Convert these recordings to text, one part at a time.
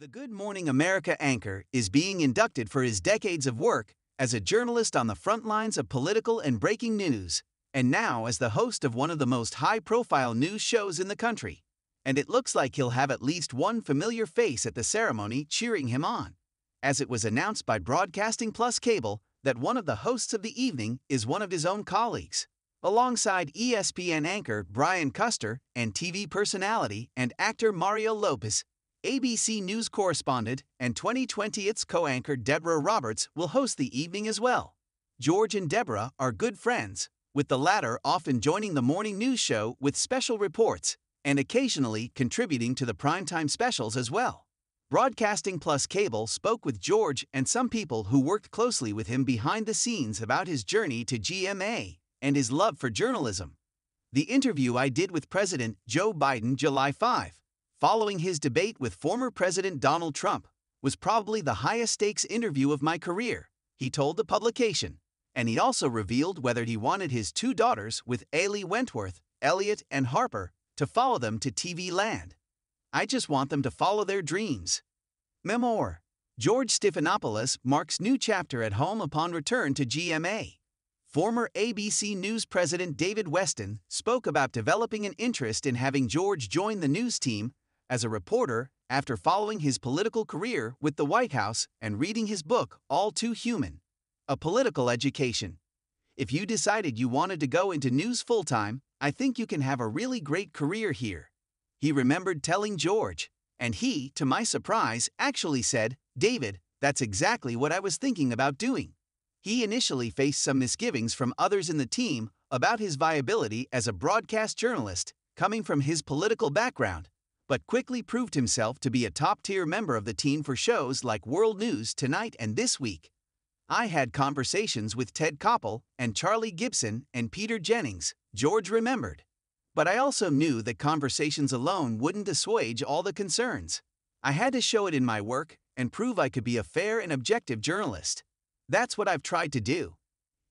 The Good Morning America anchor is being inducted for his decades of work as a journalist on the front lines of political and breaking news, and now as the host of one of the most high-profile news shows in the country. And it looks like he'll have at least one familiar face at the ceremony cheering him on, as it was announced by Broadcasting Plus Cable that one of the hosts of the evening is one of his own colleagues. Alongside ESPN anchor Brian Custer and TV personality and actor Mario Lopez, ABC News correspondent and 2020's co-anchor Deborah Roberts will host the evening as well. George and Deborah are good friends, with the latter often joining the morning news show with special reports and occasionally contributing to the primetime specials as well. Broadcasting Plus Cable spoke with George and some people who worked closely with him behind the scenes about his journey to GMA and his love for journalism. The interview I did with President Joe Biden July 5, following his debate with former President Donald Trump, was probably the highest-stakes interview of my career, he told the publication, and he also revealed whether he wanted his two daughters with Ailey Wentworth, Elliot, and Harper to follow them to TV land. I just want them to follow their dreams. Memoir. George Stephanopoulos marks new chapter at home upon return to GMA. Former ABC News president David Weston spoke about developing an interest in having George join the news team as a reporter after following his political career with the White House and reading his book All Too Human, A Political Education. If you decided you wanted to go into news full-time, I think you can have a really great career here, he remembered telling George, and he, to my surprise, actually said, "David, that's exactly what I was thinking about doing." He initially faced some misgivings from others in the team about his viability as a broadcast journalist, coming from his political background, but quickly proved himself to be a top-tier member of the team for shows like World News Tonight and This Week. I had conversations with Ted Koppel and Charlie Gibson and Peter Jennings, George remembered. But I also knew that conversations alone wouldn't assuage all the concerns. I had to show it in my work and prove I could be a fair and objective journalist. That's what I've tried to do.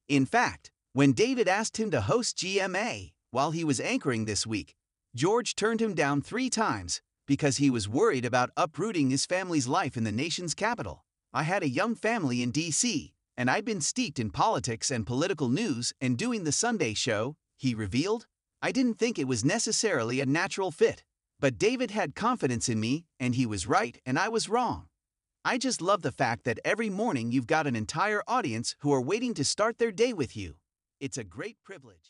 In fact, when David asked him to host GMA while he was anchoring this week, George turned him down 3 times because he was worried about uprooting his family's life in the nation's capital. I had a young family in D.C., and I'd been steeped in politics and political news and doing the Sunday show, he revealed. I didn't think it was necessarily a natural fit. But David had confidence in me, and he was right and I was wrong. I just love the fact that every morning you've got an entire audience who are waiting to start their day with you. It's a great privilege.